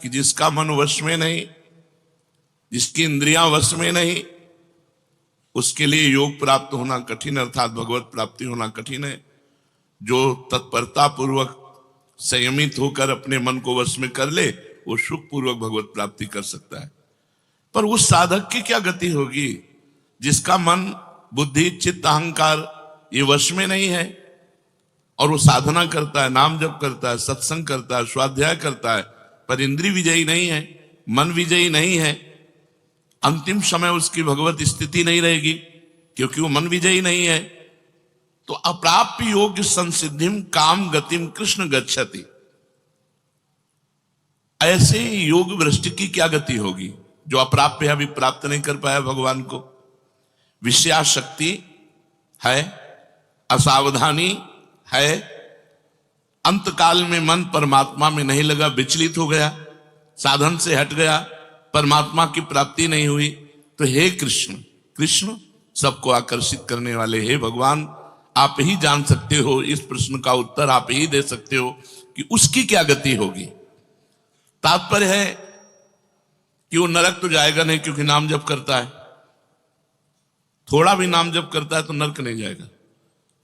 कि जिसका मन वश में नहीं, जिसकी इंद्रियां वश में नहीं, उसके लिए योग प्राप्त होना कठिन, अर्थात भगवत प्राप्ति होना कठिन है। जो तत्परता पूर्वक संयमित होकर अपने मन को वश में कर ले, वो सुख पूर्वक भगवत प्राप्ति कर सकता है। पर उस साधक की क्या गति होगी जिसका मन, बुद्धि, चित्त, अहंकार ये वश में नहीं है, और वो साधना करता है, नाम जप करता है, सत्संग करता है, स्वाध्याय करता है, पर इंद्रिय विजयी नहीं है, मन विजयी नहीं है। अंतिम समय उसकी भगवत स्थिति नहीं रहेगी क्योंकि वो मन विजयी नहीं है। तो अप्राप्य योग संसिद्धिम काम गतिम कृष्ण गच्छति। ऐसे योग भ्रष्ट की क्या गति होगी जो अप्राप्य अभी प्राप्त नहीं कर पाया भगवान को। विषयाशक्ति है, असावधानी है, अंतकाल में मन परमात्मा में नहीं लगा, विचलित हो गया, साधन से हट गया, परमात्मा की प्राप्ति नहीं हुई। तो हे कृष्ण, कृष्ण सबको आकर्षित करने वाले, हे भगवान आप ही जान सकते हो, इस प्रश्न का उत्तर आप ही दे सकते हो कि उसकी क्या गति होगी। तात्पर्य है कि वो नरक तो जाएगा नहीं क्योंकि नाम जप करता है, थोड़ा भी नाम जप करता है तो नरक नहीं जाएगा,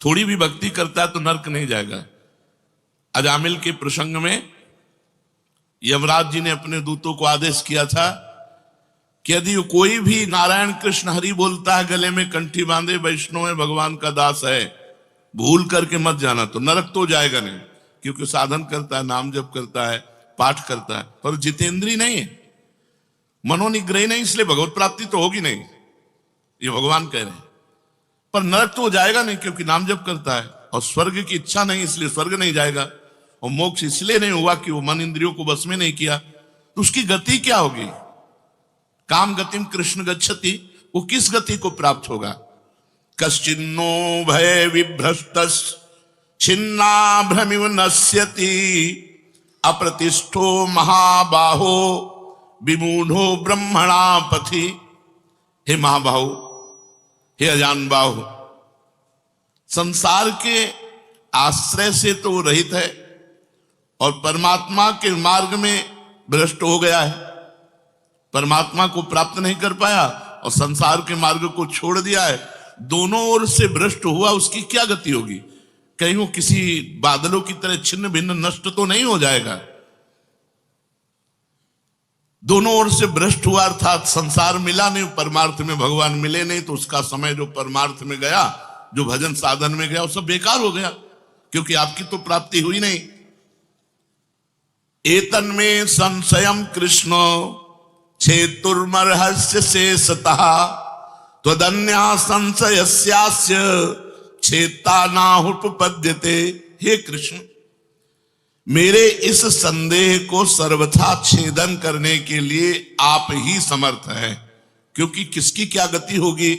थोड़ी भी भक्ति करता है तो नरक नहीं जाएगा। अजामिल के प्रसंग में यमराज जी ने अपने दूतों को आदेश किया था कि यदि कोई भी नारायण कृष्ण हरि बोलता है, गले में कंठी बांधे, वैष्णव है, भगवान का दास है, भूल करके मत जाना, तो नरक तो जाएगा नहीं क्योंकि साधन करता है, नाम जप करता है, पाठ करता है, पर जितेंद्रीय नहीं है, मनोनिग्रही नहीं, इसलिए भगवत प्राप्ति तो होगी नहीं, ये भगवान कह रहे हैं। पर नरक तो जाएगा नहीं क्योंकि नाम जप करता है, और स्वर्ग की इच्छा नहीं इसलिए स्वर्ग नहीं जाएगा, और मोक्ष इसलिए नहीं हुआ कि वो मन इंद्रियों को बस में नहीं किया। तो उसकी गति क्या होगी। काम गतिम कृष्ण गच्छति, वो किस गति को प्राप्त होगा। कश्चिन्नो भय विभ्रष्टस् छिन्नाभ्रमिव नश्यति अप्रतिष्ठो महाबाहो विमूढ़ो ब्रह्मणा पथि। हे महाबाहो, हे अजान बाहु, संसार के आश्रय से तो रहित है और परमात्मा के मार्ग में भ्रष्ट हो गया है, परमात्मा को प्राप्त नहीं कर पाया और संसार के मार्ग को छोड़ दिया है, दोनों ओर से भ्रष्ट हुआ, उसकी क्या गति होगी। कहीं वो किसी बादलों की तरह छिन्न भिन्न नष्ट तो नहीं हो जाएगा। दोनों ओर से भ्रष्ट हुआ अर्थात संसार मिला नहीं, परमार्थ में भगवान मिले नहीं, तो उसका समय जो परमार्थ में गया, जो भजन साधन में गया, वो सब बेकार हो गया क्योंकि आपकी तो प्राप्ति हुई नहीं। एतन में संशयम कृष्ण छेतुर्मर्हस्य शेषतः त्वदन्या संशयस्यास्य छेता नाहुपपद्यते। हे कृष्ण, मेरे इस संदेह को सर्वथा छेदन करने के लिए आप ही समर्थ हैं, क्योंकि किसकी क्या गति होगी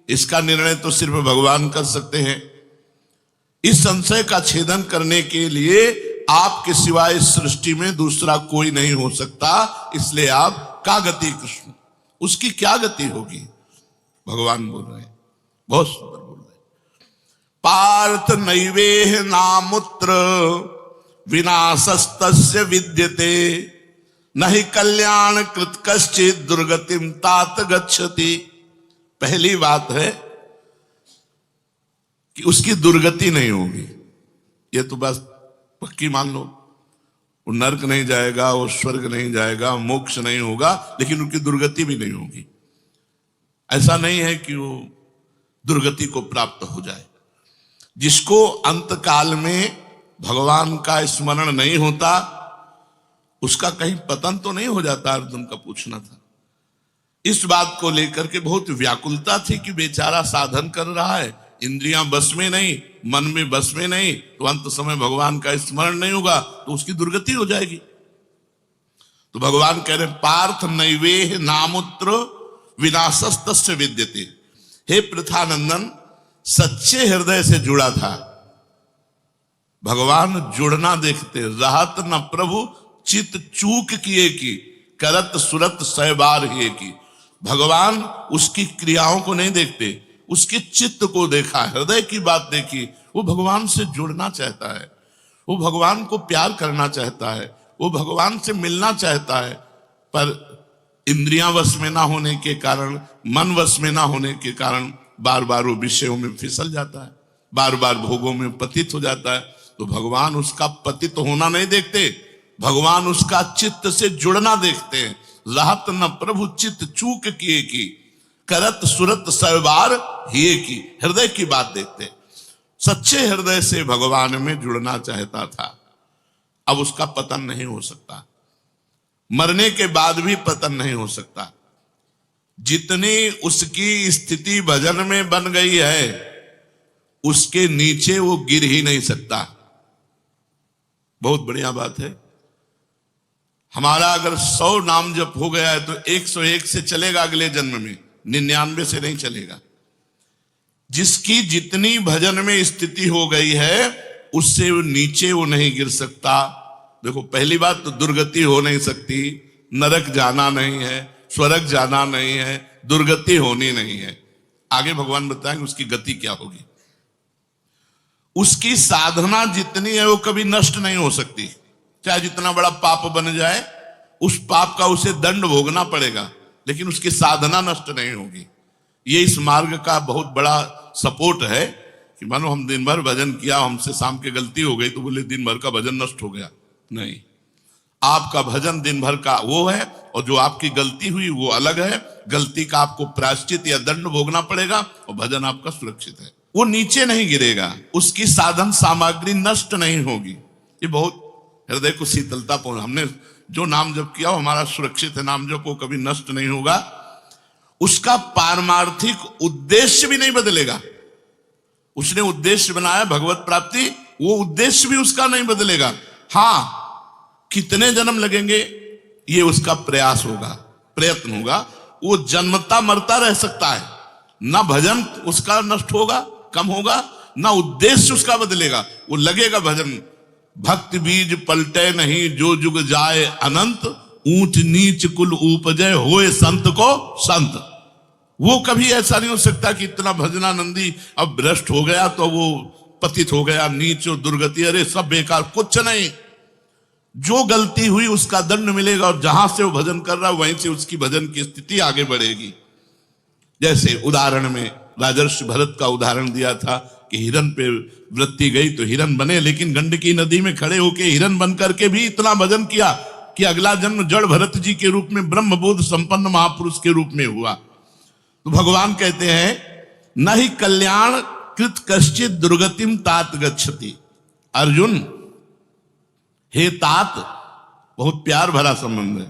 इसका निर्णय तो सिर्फ भगवान कर सकते हैं। इस संशय का छेदन करने के लिए आपके सिवाय इस सृष्टि में दूसरा कोई नहीं हो सकता, इसलिए आप का गति कृष्ण, उसकी क्या गति होगी। भगवान बोल रहे हैं, बहुत सुंदर बोल रहे हैं। पार्थ नैवेह नामुत्र विनाशस्तस्य विद्यते नहि कल्याण कृत कश्चित् दुर्गतिम तात गच्छति। पहली बात है कि उसकी दुर्गति नहीं होगी, ये तो बस पक्की मान लो। वो नरक नहीं जाएगा, वो स्वर्ग नहीं जाएगा, मोक्ष नहीं होगा, लेकिन उनकी दुर्गति भी नहीं होगी। ऐसा नहीं है कि वो दुर्गति को प्राप्त हो जाए। जिसको अंत काल में भगवान का स्मरण नहीं होता, उसका कहीं पतन तो नहीं हो जाता, अर्जुन का पूछना था। इस बात को लेकर के बहुत व्याकुलता थी कि बेचारा साधन कर रहा है, इंद्रियां बस में नहीं, मन में बस में नहीं, तो अंत समय भगवान का स्मरण नहीं होगा तो उसकी दुर्गति हो जाएगी। तो भगवान कह रहे पार्थ नैवेह नामुत्र विनाशस्तस्य विद्यते। हे पृथानंदन, सच्चे हृदय से जुड़ा था, भगवान जुड़ना देखते, रहत न प्रभु चित चूक किए की करत सुरत सहबार ही की। भगवान उसकी क्रियाओं को नहीं देखते, उसके चित्त को देखा, हृदय की बात देखी। वो भगवान से जुड़ना चाहता है, वो भगवान को प्यार करना चाहता है, वो भगवान से मिलना चाहता है, पर इंद्रियां वश में ना होने के कारण, मन वश में ना होने के कारण बार बार वो विषयों में फिसल जाता है, बार बार भोगों में पतित हो जाता है। तो भगवान उसका पतित होना नहीं देखते, भगवान उसका चित्त से जुड़ना देखते हैं। रहत न प्रभु चित्त चूक किए की, करत सुरत सरबार हिए की। हृदय की बात देखते, सच्चे हृदय से भगवान में जुड़ना चाहता था। अब उसका पतन नहीं हो सकता, मरने के बाद भी पतन नहीं हो सकता। जितनी उसकी स्थिति भजन में बन गई है, उसके नीचे वो गिर ही नहीं सकता। बहुत बढ़िया बात है। हमारा अगर 100 नाम जप हो गया है तो 101 से चलेगा अगले जन्म में, 99 से नहीं चलेगा। जिसकी जितनी भजन में स्थिति हो गई है, उससे वो नीचे वो नहीं गिर सकता। देखो, पहली बात तो दुर्गति हो नहीं सकती, नरक जाना नहीं है, स्वर्ग जाना नहीं है, दुर्गति होनी नहीं है। आगे भगवान बताएंगे उसकी गति क्या होगी। उसकी साधना जितनी है वो कभी नष्ट नहीं हो सकती। चाहे जितना बड़ा पाप बन जाए, उस पाप का उसे दंड भोगना पड़ेगा, लेकिन उसकी साधना नष्ट नहीं होगी। ये इस मार्ग का बहुत बड़ा सपोर्ट है कि मानो हम दिन भर भजन किया, हमसे शाम के गलती हो गई तो बोले दिन भर का भजन नष्ट हो गया। नहीं, आपका भजन दिन भर का वो है, और जो आपकी गलती हुई वो अलग है। गलती का आपको प्रायश्चित या दंड भोगना पड़ेगा, और भजन आपका सुरक्षित है। वो नीचे नहीं गिरेगा, उसकी साधन सामग्री नष्ट नहीं होगी। ये बहुत हृदय को शीतलता पहुंच। हमने जो नाम जप किया वो हमारा सुरक्षित है, नाम जप वो कभी नष्ट नहीं होगा। उसका पारमार्थिक उद्देश्य भी नहीं बदलेगा। उसने उद्देश्य बनाया भगवत प्राप्ति, वो उद्देश्य भी उसका नहीं बदलेगा। हाँ, कितने जन्म लगेंगे ये उसका प्रयास होगा, प्रयत्न होगा। वो जन्मता मरता रह सकता है, ना भजन उसका नष्ट होगा, कम होगा, ना उद्देश्य उसका बदलेगा। वो लगेगा भजन। भक्ति बीज पलटे नहीं, जो जुग जाए अनंत, ऊंच नीच कुल उपजय होए संत को संत। वो कभी ऐसा नहीं हो सकता कि इतना भजनानंदी अब भ्रष्ट हो गया तो वो पतित हो गया, नीच और दुर्गति, अरे सब बेकार। कुछ नहीं, जो गलती हुई उसका दंड मिलेगा, और जहां से वो भजन कर रहा है वहीं से उसकी भजन की स्थिति आगे बढ़ेगी। जैसे उदाहरण में राजर्षि भरत का उदाहरण दिया था कि हिरन पे वृत्ति गई तो हिरन बने, लेकिन गंडकी नदी में खड़े होके हिरन बन करके भी इतना भजन किया कि अगला जन्म जड़ भरत जी के रूप में ब्रह्मबोध संपन्न महापुरुष के रूप में हुआ। तो भगवान कहते हैं, न ही कल्याण कृत कश्चित दुर्गतिम तात गच्छति। अर्जुन, हे तात, बहुत प्यार भरा संबंध है,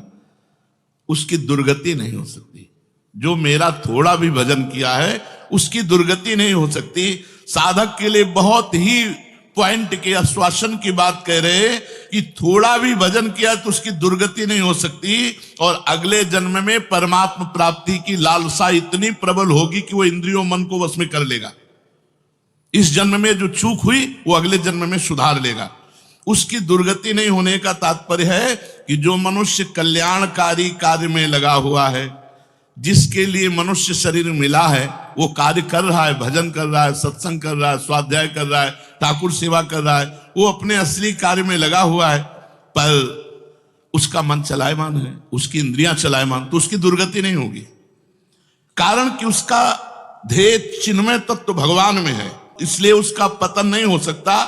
उसकी दुर्गति नहीं हो सकती। जो मेरा थोड़ा भी भजन किया है उसकी दुर्गति नहीं हो सकती। साधक के लिए बहुत ही पॉइंट के आश्वासन की बात कह रहे हैं कि थोड़ा भी भजन किया तो उसकी दुर्गति नहीं हो सकती, और अगले जन्म में परमात्मा प्राप्ति की लालसा इतनी प्रबल होगी कि वो इंद्रियों मन को वश में कर लेगा। इस जन्म में जो चूक हुई वो अगले जन्म में सुधार लेगा। उसकी दुर्गति नहीं होने का तात्पर्य है कि जो मनुष्य कल्याणकारी कार्य में लगा हुआ है, जिसके लिए मनुष्य शरीर मिला है, वो कार्य कर रहा है, भजन कर रहा है, सत्संग कर रहा है, स्वाध्याय कर रहा है, ठाकुर सेवा कर रहा है, वो अपने असली कार्य में लगा हुआ है, पर उसका मन चलायमान है, उसकी इंद्रियां चलायमान, तो उसकी दुर्गति नहीं होगी। कारण कि उसका ध्येय चिन्मय तत्व भगवान में है, इसलिए उसका पतन नहीं हो सकता।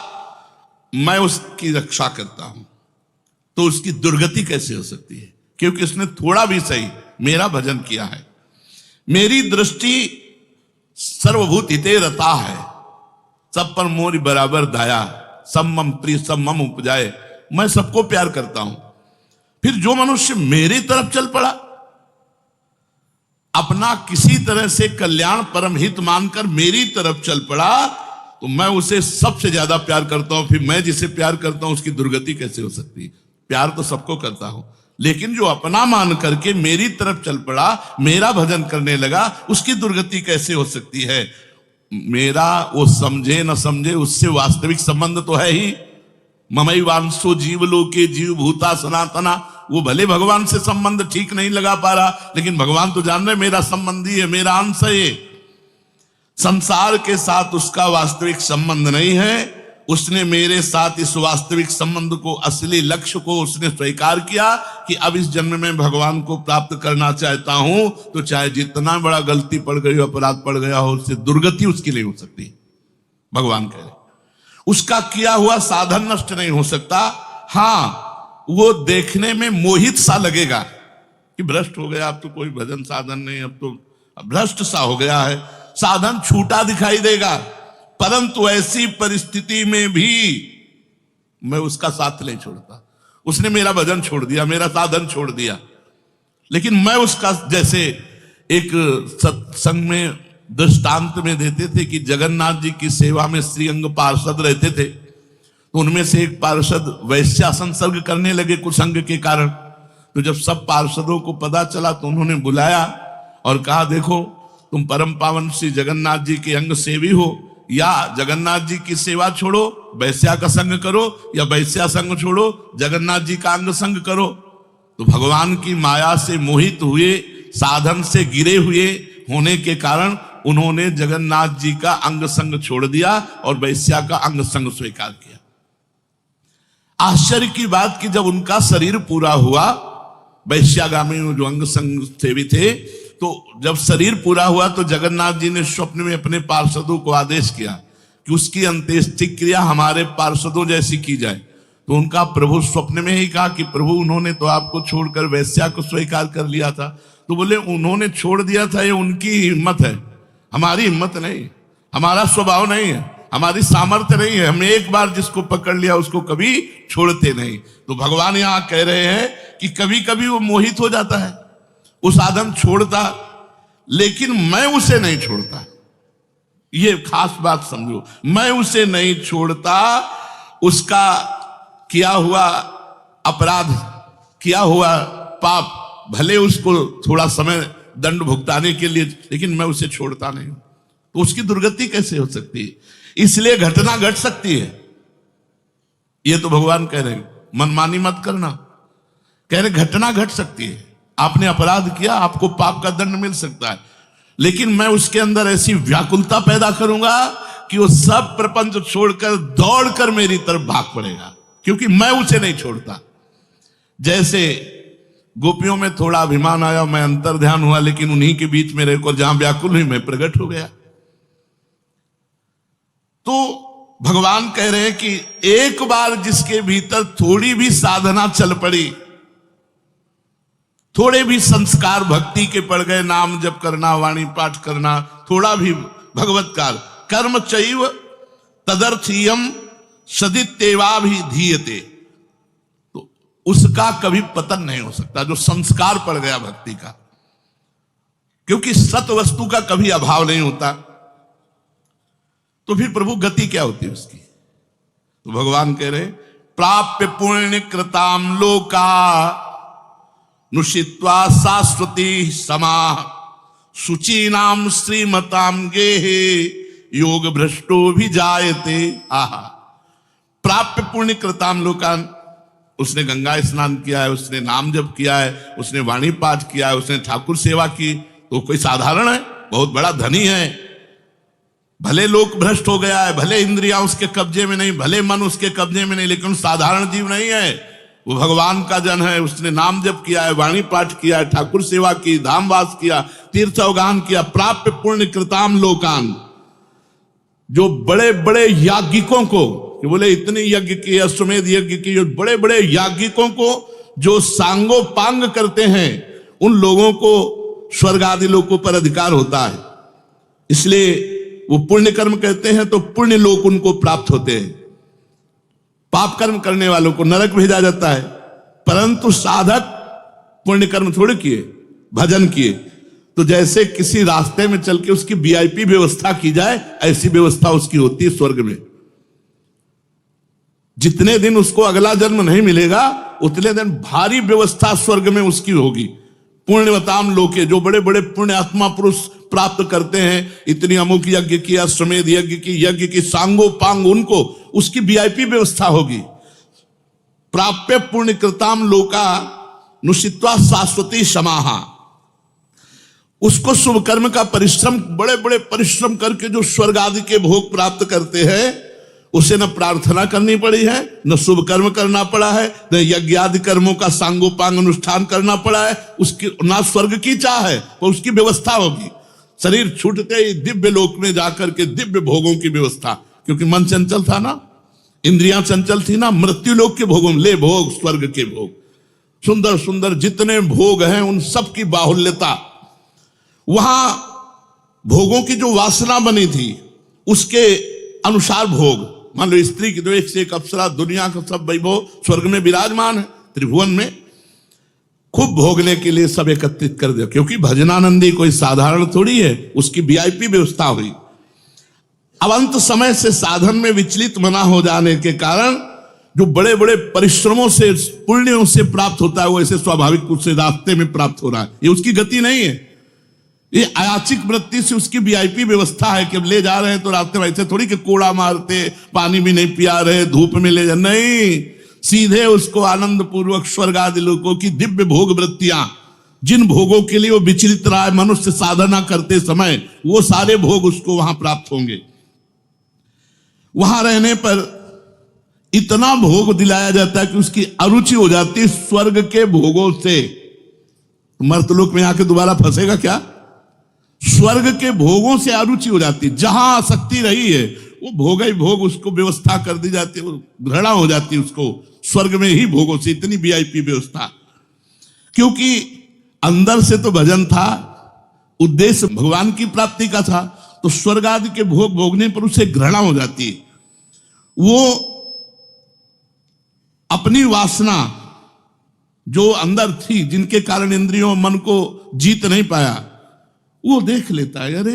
मैं उसकी रक्षा करता हूं, तो उसकी दुर्गति कैसे हो सकती है? क्योंकि उसने थोड़ा भी सही मेरा भजन किया है। मेरी दृष्टि सर्वभूत हिते रता है, सब पर मोरी बराबर दाया, सब मम प्रिय सब मम उपजाए। मैं सबको प्यार करता हूं। फिर जो मनुष्य मेरी तरफ चल पड़ा, अपना किसी तरह से कल्याण परम हित मानकर मेरी तरफ चल पड़ा, तो मैं उसे सबसे ज्यादा प्यार करता हूं। फिर मैं जिसे प्यार करता हूं उसकी दुर्गति कैसे हो सकती? प्यार तो सबको करता हूं, लेकिन जो अपना मान करके मेरी तरफ चल पड़ा, मेरा भजन करने लगा, उसकी दुर्गति कैसे हो सकती है? मेरा वो समझे न समझे, उससे वास्तविक संबंध तो है ही। ममई वांसो जीव लोके जीव भूता सनातना। वो भले भगवान से संबंध ठीक नहीं लगा पा रहा, लेकिन भगवान तो जान रहे मेरा संबंधी है, मेरा अंश है। संसार के साथ उसका वास्तविक संबंध नहीं है, उसने मेरे साथ इस वास्तविक संबंध को, असली लक्ष्य को उसने स्वीकार किया कि अब इस जन्म में भगवान को प्राप्त करना चाहता हूं, तो चाहे जितना बड़ा गलती पड़ गई हो, अपराध पड़ गया हो, उससे दुर्गति उसकी नहीं हो सकती। भगवान कह रहे उसका किया हुआ साधन नष्ट नहीं हो सकता। हां, वो देखने में मोहित सा लगेगा कि भ्रष्ट हो गया, अब तो कोई भजन साधन नहीं, अब तो भ्रष्ट सा हो गया है, साधन छूटा दिखाई देगा। परंतु ऐसी परिस्थिति में भी मैं उसका साथ नहीं छोड़ता। उसने मेरा भजन छोड़ दिया, मेरा साधन छोड़ दिया, लेकिन मैं उसका, जैसे एक सत्संग में दृष्टांत में देते थे कि जगन्नाथ जी की सेवा में श्रीअंग पार्षद रहते थे, तो उनमें से एक पार्षद वैश्या संसर्ग करने लगे कुसंग के कारण। तो जब सब पार्षदों को पता चला तो उन्होंने बुलाया और कहा, देखो तुम परम पावन श्री जगन्नाथ जी के अंग सेवी हो, या जगन्नाथ जी की सेवा छोड़ो वैश्या का संग करो, या वैश्या संग छोड़ो जगन्नाथ जी का अंग संग करो। तो भगवान की माया से मोहित हुए, साधन से गिरे हुए होने के कारण उन्होंने जगन्नाथ जी का अंग संग छोड़ दिया और वैश्या का अंग संग स्वीकार किया। आश्चर्य की बात कि जब उनका शरीर पूरा हुआ, वैश्यागामी जो अंग संग सेवी थे, तो जब शरीर पूरा हुआ तो जगन्नाथ जी ने स्वप्न में अपने पार्षदों को आदेश किया कि उसकी अंत्येष्टि क्रिया हमारे पार्षदों जैसी की जाए। तो उनका प्रभु स्वप्न में ही कहा कि प्रभु उन्होंने तो आपको छोड़कर वैश्या को स्वीकार कर लिया था। तो बोले उन्होंने छोड़ दिया था, ये उनकी हिम्मत है, हमारी हिम्मत नहीं, हमारा स्वभाव नहीं है, हमारी सामर्थ्य नहीं है। हम एक बार जिसको पकड़ लिया उसको कभी छोड़ते नहीं। तो भगवान यहां कह रहे हैं कि कभी कभी वो मोहित हो जाता है, वो साधन छोड़ता, लेकिन मैं उसे नहीं छोड़ता। ये खास बात समझो, मैं उसे नहीं छोड़ता। उसका किया हुआ अपराध, किया हुआ पाप, भले उसको थोड़ा समय दंड भुगताने के लिए, लेकिन मैं उसे छोड़ता नहीं। तो उसकी दुर्गति कैसे हो सकती है? इसलिए घटना घट सकती है। ये तो भगवान कह रहे हैं मनमानी मत करना, कह रहे घटना घट सकती है। आपने अपराध किया, आपको पाप का दंड मिल सकता है, लेकिन मैं उसके अंदर ऐसी व्याकुलता पैदा करूंगा कि वो सब प्रपंच छोड़कर दौड़कर मेरी तरफ भाग पड़ेगा, क्योंकि मैं उसे नहीं छोड़ता। जैसे गोपियों में थोड़ा अभिमान आया, मैं अंतर ध्यान हुआ, लेकिन उन्हीं के बीच में रहकर जहां व्याकुल हुई मैं प्रकट हो गया। तो भगवान कह रहे हैं कि एक बार जिसके भीतर थोड़ी भी साधना चल पड़ी, थोड़े भी संस्कार भक्ति के पड़ गए, नाम जप करना, वाणी पाठ करना, थोड़ा भी भगवत्कार, कर्म चैव तदर्थीयम सदित्येवाभिधीयते, तो उसका कभी पतन नहीं हो सकता जो संस्कार पड़ गया भक्ति का, क्योंकि सत वस्तु का कभी अभाव नहीं होता। तो फिर प्रभु गति क्या होती है उसकी? तो भगवान कह रहे प्राप्य पुण्य कृताम लोका नुषित्वा शाश्वती समा शुचीनाम श्रीमताम गेहे योग भ्रष्टो भी जायते। आहा, प्राप्य पुण्य कृताम लोकान, उसने गंगा स्नान किया है, उसने नाम जप किया है, उसने वाणी पाठ किया है, उसने ठाकुर सेवा की, तो कोई साधारण है? बहुत बड़ा धनी है। भले लोक भ्रष्ट हो गया है, भले इंद्रियां उसके कब्जे में नहीं, भले मन उसके कब्जे में नहीं, लेकिन साधारण जीव नहीं है, वो भगवान का जन है। उसने नाम जप किया है, वाणी पाठ किया है, ठाकुर सेवा की, धामवास किया, तीर्थ अवगान किया। प्राप्य पुण्य कृताम लोकान, जो बड़े बड़े याज्ञिकों को, बोले इतने यज्ञ किए, अश्वमेध यज्ञ किए, जो बड़े बड़े याज्ञिकों को जो सांगो पांग करते हैं, उन लोगों को स्वर्ग आदि लोकों पर अधिकार होता है। इसलिए वो पुण्य कर्म कहते हैं तो पुण्य लोक उनको प्राप्त होते हैं। पाप कर्म करने वालों को नरक भेजा जाता है। परंतु साधक पुण्य कर्म थोड़े किए, भजन किए, तो जैसे किसी रास्ते में चल के उसकी वीआईपी व्यवस्था की जाए, ऐसी व्यवस्था उसकी होती है स्वर्ग में। जितने दिन उसको अगला जन्म नहीं मिलेगा, उतने दिन भारी व्यवस्था स्वर्ग में उसकी होगी। पुण्यवताम लोके, जो बड़े बड़े पुण्य आत्मा पुरुष प्राप्त करते हैं, इतनी अमुक यज्ञ की, अश्वमेध यज्ञ की सांगो पांग, उनको उसकी वीआईपी व्यवस्था होगी। प्राप्य पुण्य कृताम लोका नुषित्वा शाश्वती समाहा, उसको शुभ कर्म का परिश्रम, बड़े बड़े परिश्रम करके जो स्वर्ग आदि के भोग प्राप्त करते हैं, उसे न प्रार्थना करनी पड़ी है, न शुभ कर्म करना पड़ा है, न यज्ञ आदि कर्मों का सांगोपांग अनुष्ठान करना पड़ा है, उसकी ना स्वर्ग की चाह है, पर उसकी व्यवस्था होगी। शरीर छूटते ही दिव्य लोक में जाकर के दिव्य भोगों की व्यवस्था, क्योंकि मन चंचल था ना, इंद्रियां चंचल थी ना, मृत्यु लोक के भोगों में ले भोग, स्वर्ग के भोग, सुंदर सुंदर जितने भोग हैं उन सब की बाहुल्यता, वहां भोगों की जो वासना बनी थी उसके अनुसार भोग। मान लो स्त्री की तो एक से एक अप्सरा, दुनिया का सब वैभव स्वर्ग में विराजमान है, त्रिभुवन में खूब भोगने के लिए सब एकत्रित कर दिया, क्योंकि भजनानंदी कोई साधारण थोड़ी है, उसकी वीआईपी व्यवस्था हुई। अब अंत समय से साधन में विचलित मना हो जाने के कारण जो बड़े बड़े परिश्रमों से पुण्यों से प्राप्त होता है वो ऐसे स्वाभाविक रूप से रास्ते में प्राप्त हो रहा है, ये उसकी गति नहीं है, ये अयाचिक वृत्ति से उसकी वीआईपी व्यवस्था है कि अब ले जा रहे हैं तो रास्ते में ऐसे थोड़ी कि कोड़ा मारते, पानी भी नहीं पिया रहे, धूप में ले जा, नहीं, सीधे उसको आनंद पूर्वक स्वर्ग आदि लोगों की दिव्य भोग वृत्तियां, जिन भोगों के लिए वो विचलित रहा है मनुष्य साधना करते समय, वो सारे भोग उसको वहां प्राप्त होंगे। वहां रहने पर इतना भोग दिलाया जाता है कि उसकी अरुचि हो जाती है स्वर्ग के भोगों से। मर्तलोक में आके दोबारा फंसेगा क्या? स्वर्ग के भोगों से अरुचि हो जाती है, जहां आसक्ति रही है वो भोग ही भोग उसको व्यवस्था कर दी जाती है, घृणा हो जाती है उसको स्वर्ग में ही भोगों से, इतनी वीआईपी व्यवस्था। क्योंकि अंदर से तो भजन था, उद्देश्य भगवान की प्राप्ति का था, तो स्वर्ग आदि के भोग भोगने पर उसे घृणा हो जाती है। वो अपनी वासना जो अंदर थी, जिनके कारण इंद्रियों मन को जीत नहीं पाया, वो देख लेता है, अरे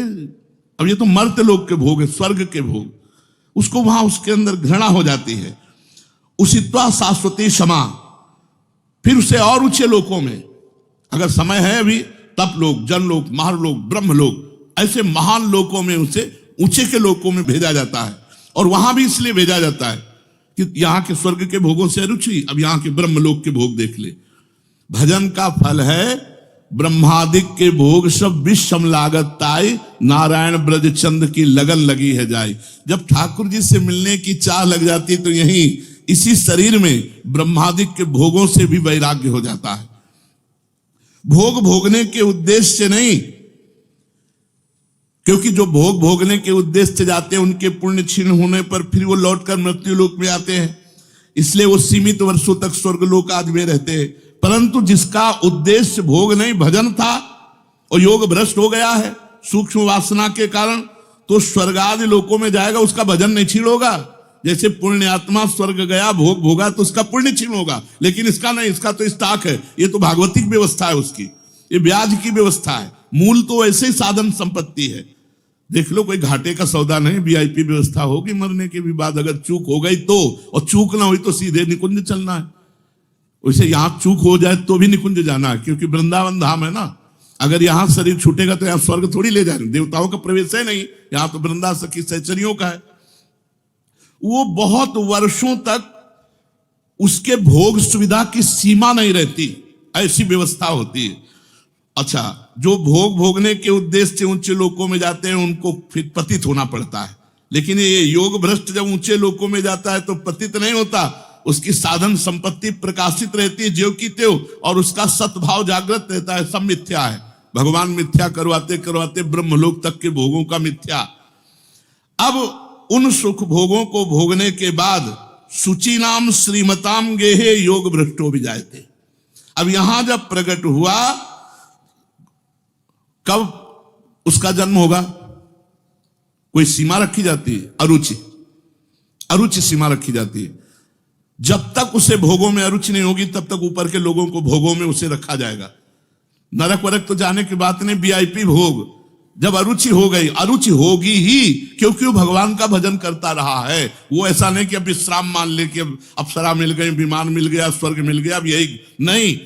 अब ये तो मर्त्य लोक के भोग है, स्वर्ग के भोग, उसको वहां उसके अंदर घृणा हो जाती है। उसित्वा शाश्वती क्षमा, फिर उसे और ऊंचे लोकों में, अगर समय है अभी, तप लोक, जन लोक, महालोक, ब्रह्म लोक, ऐसे महान लोकों में उसे ऊंचे के लोकों में भेजा जाता है। और वहां भी इसलिए भेजा जाता है कि यहां के स्वर्ग के भोगों से रुचि, अब यहां के ब्रह्म लोक के भोग देख ले। भजन का फल है ब्रह्मादिक के भोग सब विषम लागत ताई, नारायण ब्रज चंद की लगन लगी है जाए। जब ठाकुर जी से मिलने की चाह लग जाती तो यहीं इसी शरीर में ब्रह्मादिक के भोगों से भी वैराग्य हो जाता है। भोग भोगने के उद्देश्य से नहीं, क्योंकि जो भोग भोगने के उद्देश्य से जाते हैं उनके पुण्य क्षीण होने पर फिर वो लौटकर मृत्यु लोक में आते हैं, इसलिए वो सीमित वर्षों तक स्वर्ग लोक आदि में रहते हैं। परंतु जिसका उद्देश्य भोग नहीं भजन था और योग भ्रष्ट हो गया है सूक्ष्म वासना के कारण, तो स्वर्ग आदि लोकों में जाएगा, उसका भजन नहीं छीण होगा। जैसे पुण्य आत्मा स्वर्ग गया, भोग भोगा, तो उसका पुण्य छीण होगा, लेकिन इसका नहीं, इसका तो स्टॉक है, ये तो भागवतिक व्यवस्था है उसकी, ये ब्याज की व्यवस्था है। मूल तो ऐसे ही साधन संपत्ति है। देख लो, कोई घाटे का सौदा नहीं, वीआईपी व्यवस्था होगी मरने के भी बाद, अगर चूक हो गई तो, और चूक ना हुई तो सीधे निकुंज चलना है। वैसे यहां चूक हो जाए तो भी निकुंज जाना है, क्योंकि वृंदावन धाम है ना। अगर यहां शरीर छूटेगा तो यहां स्वर्ग थोड़ी ले जाएंगे, देवताओं का प्रवेश है नहीं, यहां तो वृंदा सखी सहचरियों का है। वो बहुत वर्षों तक उसके भोग सुविधा की सीमा नहीं रहती, ऐसी व्यवस्था होती है। अच्छा, जो भोग भोगने के उद्देश्य से ऊंचे लोकों में जाते हैं उनको फिर पतित होना पड़ता है, लेकिन ये योग भ्रष्ट जब ऊंचे लोकों में जाता है तो पतित नहीं होता, उसकी साधन संपत्ति प्रकाशित रहती है ज्यों की त्यों, और उसका सद्भाव जागृत रहता है। सब मिथ्या है, भगवान मिथ्या करवाते करवाते ब्रह्मलोक तक के भोगों का मिथ्या। अब उन सुख भोगों को भोगने के बाद सुचि नाम श्रीमताम गेहे योग भ्रष्टो भी जाते। अब यहां जब प्रकट हुआ, कब उसका जन्म होगा? कोई सीमा रखी जाती है? अरुचि, अरुचि सीमा रखी जाती है। जब तक उसे भोगों में अरुचि नहीं होगी तब तक ऊपर के लोगों को भोगों में उसे रखा जाएगा। नरक वरक तो जाने की बात नहीं, वीआईपी भोग। जब अरुचि हो गई, अरुचि होगी ही, क्योंकि वो भगवान का भजन करता रहा है। वो ऐसा नहीं कि अब विश्राम मान ले कि अब अप्सरा मिल गई, विमान मिल गया, स्वर्ग मिल गया, अब यही नहीं।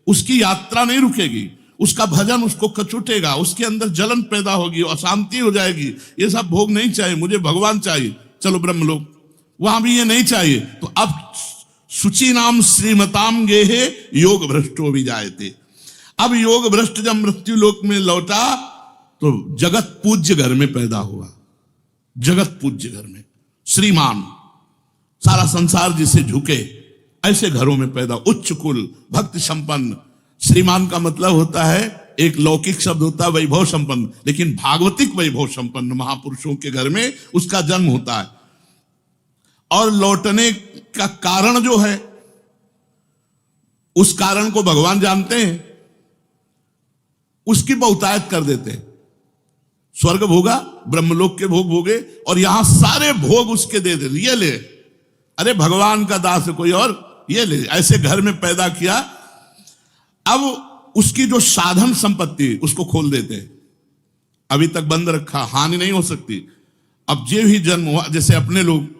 उसकी यात्रा नहीं रुकेगी, उसका भजन उसको कचुटेगा, उसके अंदर जलन पैदा होगी, अशांति हो जाएगी। ये सब भोग नहीं चाहिए, मुझे भगवान चाहिए, चलो ब्रह्मलोक। वहां भी ये नहीं चाहिए, तो अब सुचि नाम श्रीमताम गेहे योग भ्रष्टो भी जायते। अब योग भ्रष्ट जब मृत्यु लोक में लौटा तो जगत पूज्य घर में पैदा हुआ, जगत पूज्य घर में, श्रीमान। सारा संसार जिसे झुके, ऐसे घरों में पैदा, उच्च कुल, भक्ति संपन्न। श्रीमान का मतलब होता है, एक लौकिक शब्द होता है वैभव संपन्न, लेकिन भागवतिक वैभव संपन्न महापुरुषों के घर में उसका जन्म होता है। और लौटने का कारण जो है, उस कारण को भगवान जानते हैं, उसकी बहुतायत कर देते हैं। स्वर्ग भोगा, ब्रह्मलोक के भोग भोगे, और यहां सारे भोग उसके दे दे, ये ले, अरे भगवान का दास है कोई और, ये ले। ऐसे घर में पैदा किया, अब उसकी जो साधन संपत्ति उसको खोल देते हैं। अभी तक बंद रखा, हानि नहीं हो सकती। अब जे भी जन्म हुआ, जैसे अपने लोग